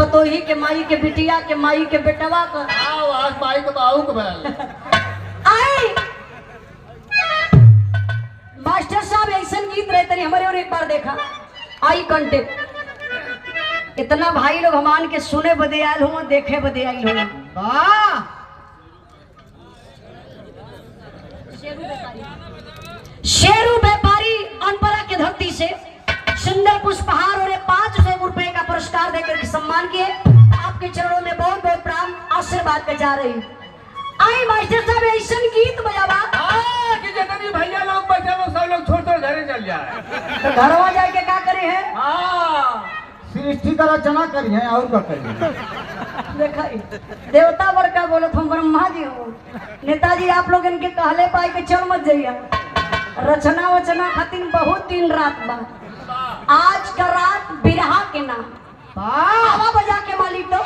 पतोही के माई के बिटिया के माई के बेटवा का आज माई के बाहू के भैल आई मास्टर साहब ऐसा गीत रहे तरी हमारे और एक बार देखा आई कांटेक्ट इतना भाई लोग हमान के सुने बदे आयल हो देखे बदे आयल हो शेरू व्यापारी अनपरा के धरती से सुंदर पुष्पहार और 500 रुपए का पुरस्कार देकर के सम्मान किए। आपके चरणों में बहुत बहुत प्राण आशीर्वाद के जा रही। आई मास्टर साहब ऐसा गीत बजावा कि जितनी भैया लोग बच्चे लोग सब लोग छोड़ छोड़ घरे चल जाए तो घरवा जाके क्या करे हैं सृष्टि का रचना करी है और क्या करी देखा देवता बड़का बोलो तुम ब्रह्मा जी हो नेताजी आप लोग इनके कहले पाई के चल मत जाइए रचना वचना खातिर बहुत दिन रात बा आज का रात बिरहा के नाम आवा बजा के मालिक तो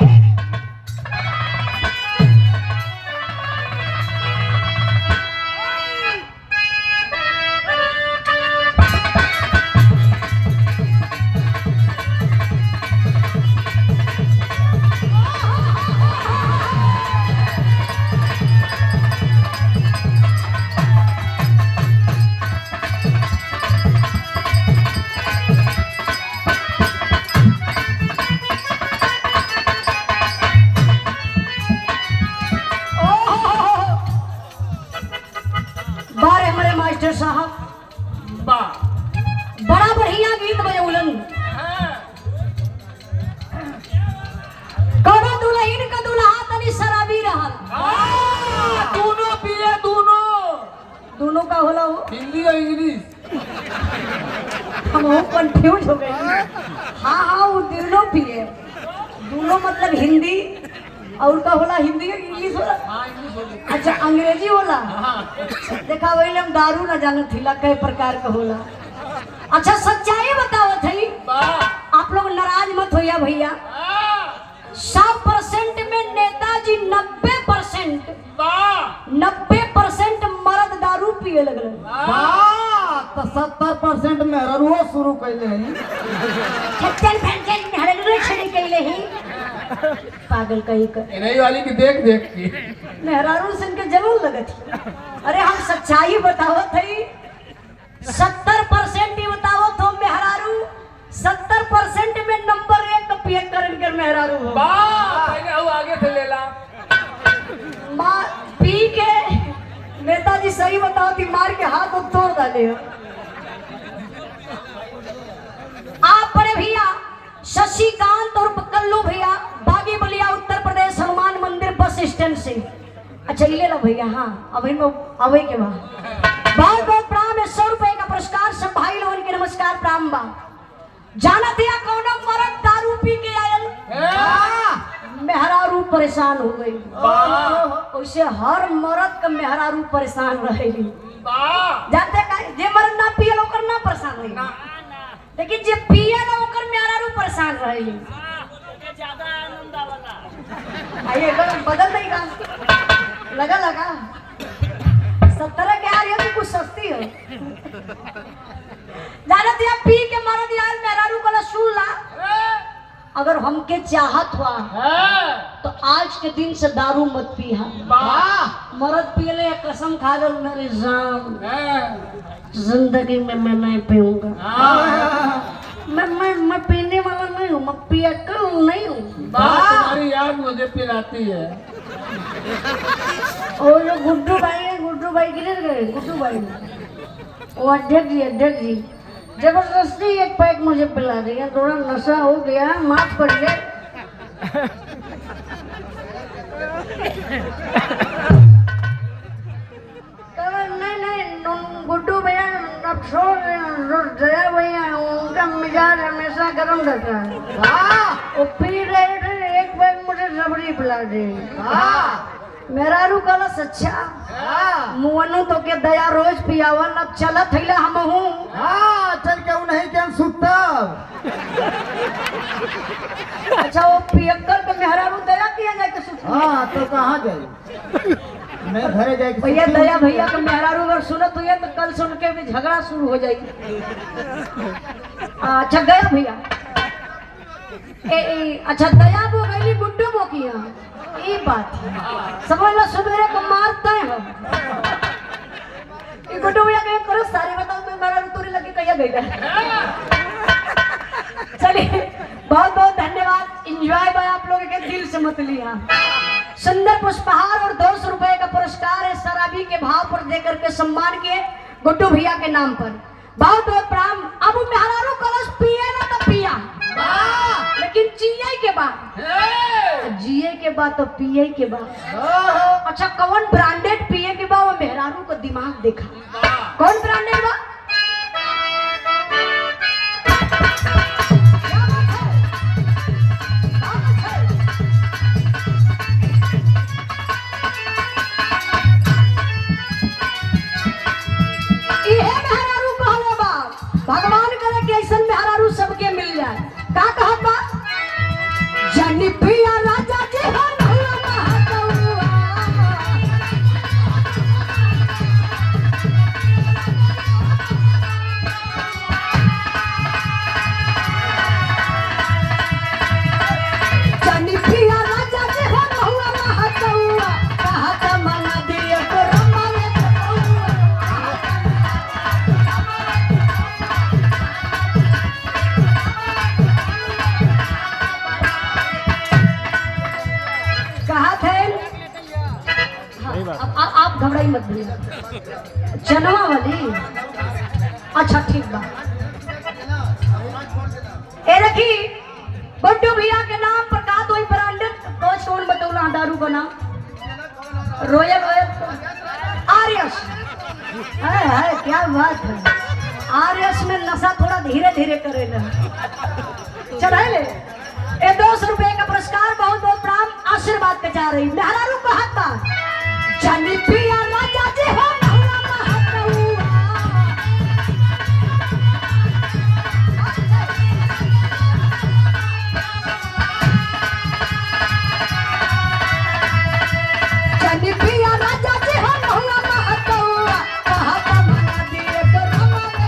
साहब बड़ा बढ़िया गीत बजौलन कौनो दुल्हन का दुल्हा तनी शराबी रहल दोनों पिए दोनों का होला हो हिंदी और इंग्लिश हम वो कंफ्यूज हो गए हाँ वो दोनों पिए दोनों मतलब हिंदी और का होला हिंदी और इंग्लिश होला अच्छा अंग्रेजी होला देखा वही हम दारू न जानत थी कई प्रकार का होला अच्छा सच्चाई बताओ थी आप लोग नाराज मत होइया भैया 100% में नेताजी 90% मर्द दारू पिए लगल तो 70% मेहरुआ शुरू कैले हैं पागल कहीं कर नहीं वाली की देख देख के मेहरारू से इनके जरूर लगत अरे हम सच्चाई बताओ थी 70% ही बताओ तो मेहरारू 70% में नंबर 1 पिए कर मेहरारू हो पहले वो आगे से ले ला माँ पी के नेताजी सही बताओ थी मार के हाथ तोड़ डाले हो आप बड़े भैया शशिकांत और कल्लू भैया बागी बलिया उत्तर प्रदेश हनुमान मंदिर बस स्टैंड से अच्छा ले लो भैया हाँ अभी अभी के बाद बहुत बहुत प्राम 100 रुपए का पुरस्कार सब भाई लोगों के नमस्कार प्राम बा जाना थिया कौन मरद दारू पी के आयल मेहरारू परेशान हो गई वैसे हर मर्द का मेहरारू परेशान रहेगी जानते का जे मर्द ना पिए ओकर ना परेशान रही लेकिन जे पिए ना ओकर मेहरारू परेशान रहेगी ज्यादा आनंद वाला आइए बदल देगा लगा 70 के आ रही है तो कुछ सस्ती है जाना थिया पी के मर्द यार मेहरारू को सुन ला अगर हमके चाहत हुआ तो आज के दिन से दारू मत पिया मर्द पी ले कसम खा गल मेरे जान जिंदगी में मैं नहीं पीऊंगा मैं पीने वाला नहीं हूँ मैं पियक्कड़ नहीं हूँ तुम्हारी याद मुझे पिलाती है और जो गुड्डू भाई गिर गए गुड्डू भाई वो अध्यक्ष जी जबरदस्ती एक पैक मुझे पिला दिया थोड़ा नशा हो गया माफ करिए नहीं गुड्डू भैया जया भैया उनका मिजाज हमेशा गर्म रहता है वो पी रहे थे एक पैक मुझे रबड़ी पिला दी मेहरारू कलस अच्छा मुअनु तो के दया रोज पियावन अब चलत हैला हम हूं चल के नहीं के सुतब अच्छा वो पियक्कर के मेहरारू दया किया जाए के सुत तो कहां जाई मैं घरे जाए भैया दया भैया के मेहरारू अगर सुनत हुई तो कल सुन के भी झगड़ा शुरू हो जाएगी अच्छा गया भैया अच्छा दया वो गई गुड्डू वो किया ये बात है समझ लो सुबह को मारते हैं हम ये गुड्डू भैया कहीं करो सारे बताओ मैं मेरा तुरी लगी कहीं गई था चलिए बहुत बहुत धन्यवाद एंजॉय भाई आप लोगों के दिल से मत लिया सुंदर पुष्पहार और 200 रुपए का पुरस्कार है शराबी के भाव पर देकर के सम्मान किए गुड्डू भैया के नाम पर बहुत बहुत प्रणाम। अब मेहरारू कलश पिए ना तो पिया लेकिन जिए के बाद तो पिए के बाद अच्छा कौन ब्रांडेड पिए के बाद वो मेहरारू को दिमाग देखा कौन ब्रांडेड बा भगवान करे कि ऐसा मेहरारू सबके मिल जाए का कहत बा जनी पिया राजा जी हो जनी पिया राजा जी हो नहुआ महतौआ कहत मना दिए तो रमावे आप घबराई मत भैया जनवा वाली अच्छा ठीक बा ए रखी गुड्डू भैया के नाम पर का तो ब्रांडेड कोच कौन बतौला दारू का नाम रॉयल आर्यस है क्या बात है आर्यस में नशा थोड़ा धीरे धीरे करेगा चढ़ाई ले ए 200 रुपए का पुरस्कार बहुत बहुत प्रणाम आशीर्वाद के चाह रही मेहरारू का हाथ बा जनी पिया राजा जी हो नहुआ महतौआ जनी पिया राजा जी हो नहुआ महतौआ कहत मना दिए तो रमावे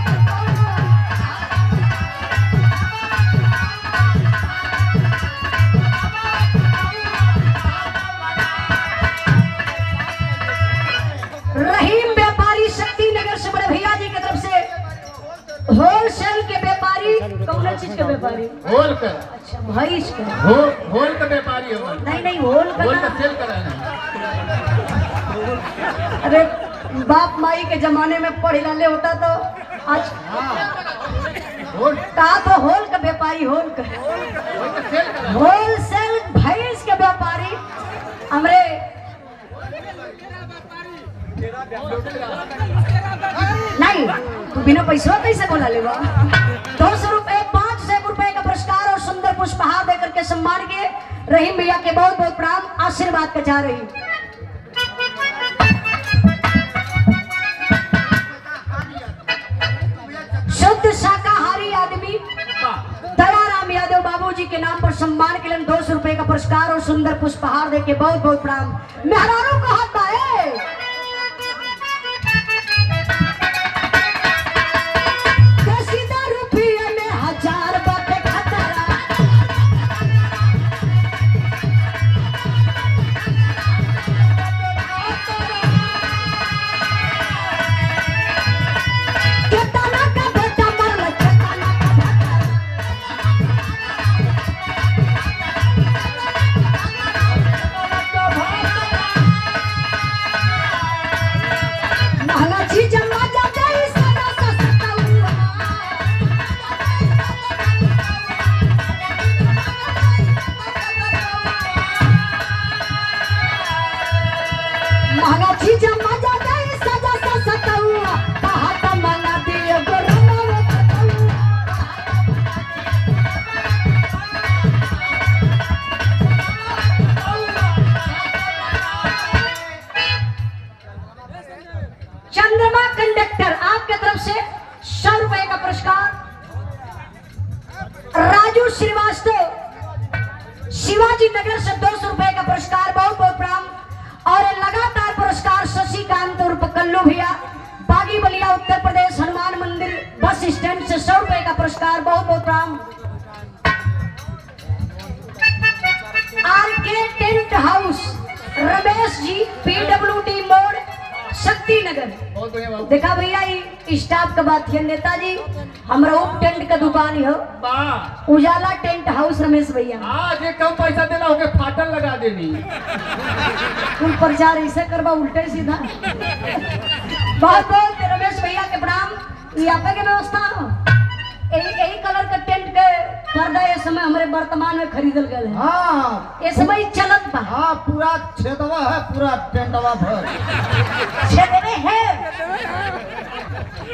रहीम व्यापारी शक्ति नगर से बड़े भैया जी की तरफ से होलसेल के व्यापारी कौन चीज के व्यापारी होल कर अच्छा भैंस के होल का व्यापारी हो नहीं होल होल का का सेल कराना अरे बाप माई के जमाने में पढ़े लाले होता तो आज होल कहा तो होल का व्यापारी होल का सेल कराना होलसेल भैंस के व्यापारी हमरे नहीं तू बिना पैसा कैसे बोला लेवा 200 रुपए 500 रुपए का पुरस्कार और सुंदर पुष्पहार देकर के सम्मान के रहीम भैया के बहुत बहुत प्रणाम आशीर्वाद के चाह रही शुद्ध शाकाहारी आदमी दयाराम यादव बाबूजी के नाम पर सम्मान के लिए 200 रुपए का पुरस्कार और सुंदर पुष्पहार दे के बहुत बहुत प्रणाम मेहरारू को हाथ है चंद्रमा कंडक्टर आपके तरफ से 100 रुपए का पुरस्कार राजू श्रीवास्तव शिवाजी नगर से 200 रुपए का पुरस्कार बहुत बहुत प्रणाम और लगातार पुरस्कार शशिकांत उर्फ कल्लू भैया बागी बलिया उत्तर प्रदेश हनुमान मंदिर बस स्टैंड से 100 रुपए का पुरस्कार बहुत बहुत प्रणाम हाउस रमेश जी PWD मोड़ शक्ति नगर। बहुत बढ़िया बाबू। देखा भैया ये स्टाफ का बात है नेताजी हमारा उप टेंट का दुकान है वाह उजाला टेंट हाउस रमेश भैया। आज ये कम पैसा देना होके फाटल लगा देनी। तुम प्रचार ऐसे करवा उल्टे सीधा। बहुत बहुत रमेश भैया के प्रणाम। यहाँ पे के व्यवस्था हो यही कलर का टेंट के पर्दा इस समय हमारे वर्तमान में खरीदल गए है। हाँ ये समय चलत बा। हाँ पूरा छेदवा है पूरा टेंटवा भर। छेदवे है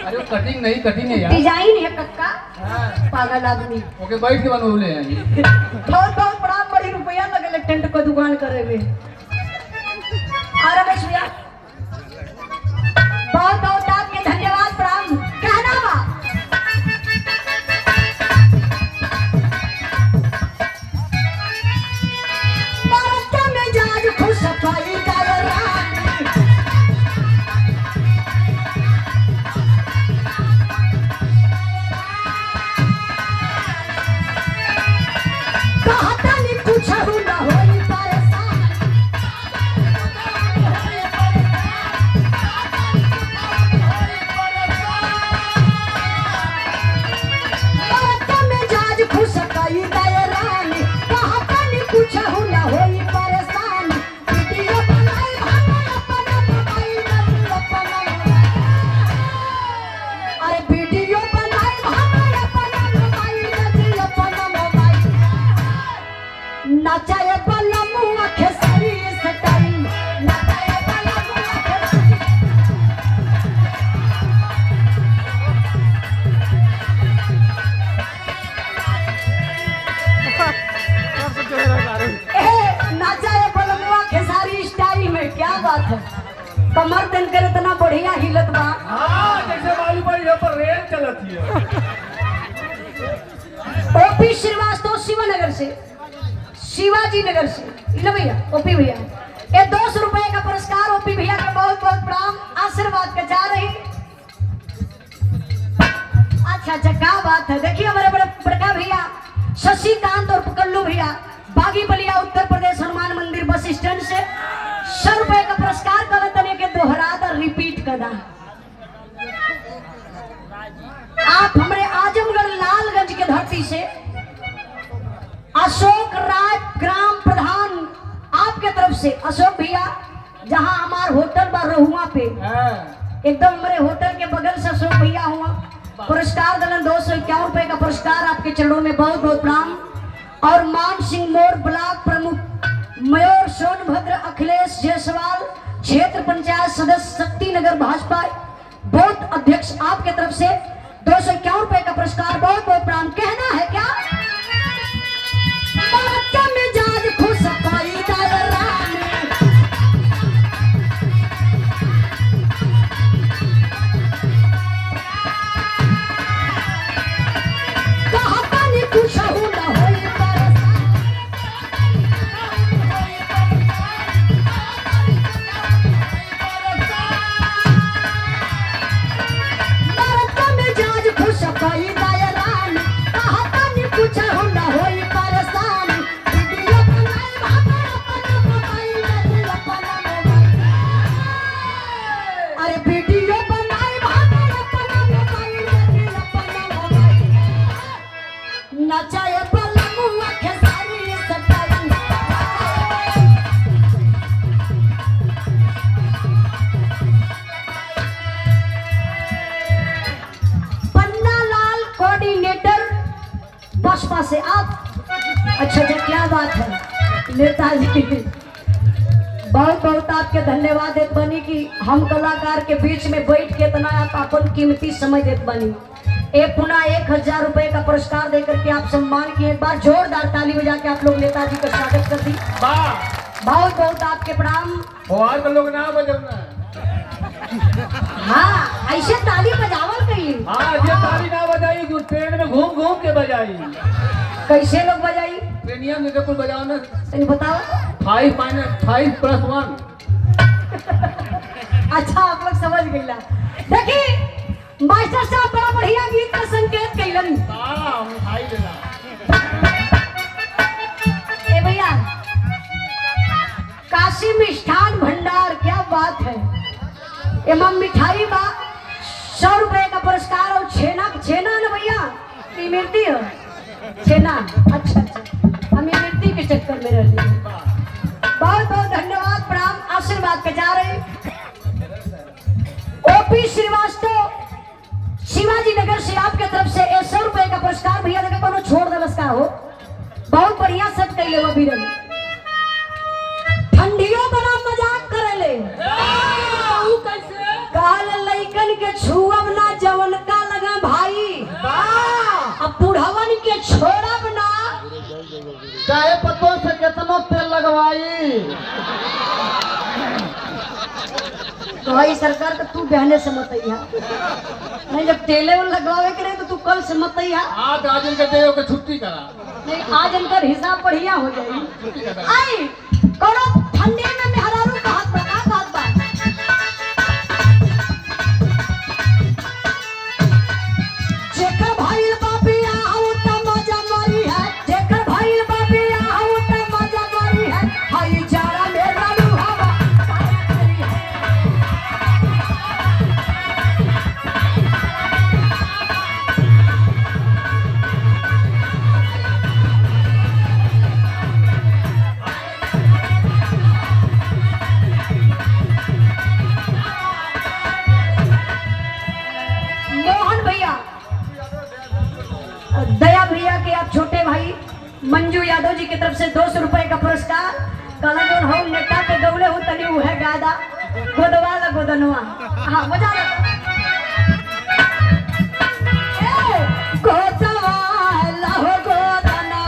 अरे वो कटिंग नहीं कटिंग है यार। डिजाइन है कक्का हाँ। पागल आदमी। ओके बैठ के बनौले हैं ये। बहुत बहुत बड़ा बड़ी रुपया लगेले टेंट को दुकान करे में। और रमेश भैया बहुत बहुत आपके धन्यवाद प्रणाम। कहना बा कमर दिन कर इतना बढ़िया हिलत बा। हाँ जैसे वाली पर यहाँ पर रेल चलती है। ओपी श्रीवास्तव शिवानगर से शिवाजी नगर से लो भैया ओपी भैया ये 200 रुपए का पुरस्कार ओपी भैया का बहुत बहुत प्रणाम आशीर्वाद के जा रही। अच्छा क्या बात है। देखिए हमारे बड़का भैया शशिकांत और कल्लू भैया बागी बलिया उत्तर प्रदेश हनुमान मंदिर बस स्टैंड से 100 रुपए का पुरस्कार कर तने के दोहरा दा रिपीट कर दा। आप हमारे आजमगढ़ लालगंज के धरती से अशोक राय ग्राम प्रधान आपके तरफ से अशोक भैया जहां हमार होटल बा रहुआ पे एकदम हमारे होटल के बगल से अशोक भैया हुआ पुरस्कार दलन 251 रुपए का पुरस्कार आपके चरणों में बहुत बहुत प्रणाम। और मान सिंह मोड़ ब्लॉक प्रमुख मयूर सोनभद्र अखिलेश जायसवाल क्षेत्र पंचायत सदस्य शक्ति नगर भाजपा बूथ अध्यक्ष आपके तरफ से 251 रुपए का पुरस्कार बहुत बहुत प्रणाम। कहना है क्या मिजाज खुश पाई कुछ बसपा से आप। अच्छा क्या बात है नेताजी बहुत बहुत आपके धन्यवाद देत बनी कि हम कलाकार के बीच में बैठ के इतना आप अपन कीमती समय देत बनी। एक पुनः 1000 रुपए का पुरस्कार देकर के आप सम्मान किए। एक बार जोरदार ताली बजा के आप लोग नेताजी का स्वागत कर दी। बहुत बहुत आपके प्रणाम। और लोग ना बजाना। हाँ ऐसे ताली बजावल कही। हाँ ये ताली ना बजाई जो ट्रेन में घूम घूम के बजाई। कैसे लोग बजाई ट्रेनिया में कुछ बजाओ ना बताओ। 5+1। अच्छा आप लोग समझ गईला। देखिए मास्टर साहब बड़ा बढ़िया गीत का संकेत कैलन। ए भैया काशी मिष्ठान भंडार, क्या बात है। एवं मिठाई बा 100 रुपए का पुरस्कार और छेना ना भैया, इमरती है छेना। अच्छा हम इमरती के चक्कर में रहते हैं। बहुत बहुत धन्यवाद, प्रणाम, आशीर्वाद के जा रहे। ओपी श्रीवास्तव शिवाजी नगर से आपके तरफ से 100 रुपए का पुरस्कार। भैया देखे कोनो छोड़ दलस का हो, बहुत बढ़िया सेट कैले वो बीरन। ठंडियों बना मजाक करेले, काल लइकन के छुअब ना जवन का लगा भाई, अब बुढ़वन के छोड़ब ना चाहे पतों से कितना तेल लगवाई। तो भाई सरकार का तू बहने से मत अइहा, नहीं जब तेले लगवावे करे तो तू कल से मत अइहा। आज इनके देव के छुट्टी करा, नहीं आज इनका हिसाब बढ़िया हो जाएगी। आई कोनो ठंडे में मेहरारू का हाथ बना बात बात जेकर भाई बाबी आऊ त मजा मारी है, जेकर भाई बाबी आऊ त मजा मारी है, हाय जारा मेरा हवा करी है। मोहन भैया, दया भैया के आप छोटे भाई मंजू यादव जी की तरफ से 200 रुपए का पुरस्कार। कला जो हो नेता पे गौले हो तनी वो है गादा गोदवा ला गोदनवा। हाँ मजा आ गोदवा ला हो गोदनवा।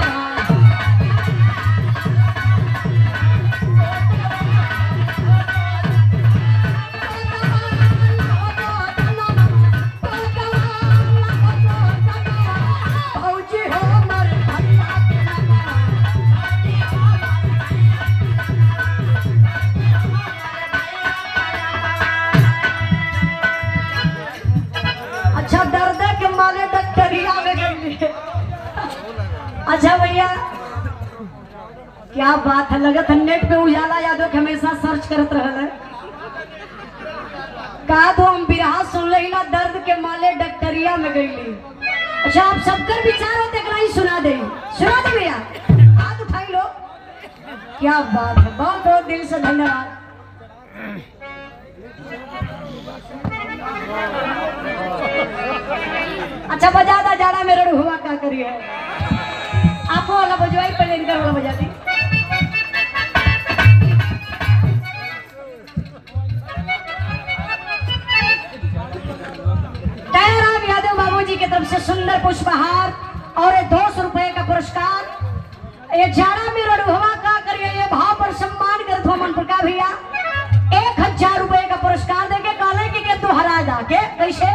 फौजी हो मर भैया के नवा। अच्छा दर्द के मारे डॉक्टरिया में गई। अच्छा भैया क्या बात है, लगत है नेट पे उजाला यादव के हमेशा सर्च करत रहल है। कहा तो हम बिरहा सुन लेला दर्द के माले डॉक्टरिया में गईली। अच्छा आप सबकर विचार होते ही सुना दे भैया, हाथ उठाई लो। क्या बात है, बहुत बहुत दिल से धन्यवाद। अच्छा बजा दा जाड़ा में रण हुआ का करिए। आपो वाला बजवाई पहले इनका वाला बजा दी। दयाराम यादव बाबूजी की तरफ से सुंदर पुष्पहार और 200 रुपए का पुरस्कार। ये जाड़ा में रण हुआ का करिए, ये भाव पर सम्मान कर दो मन प्रकाश भैया 1000 रुपए का पुरस्कार देके काले के तू हरा जाके कैसे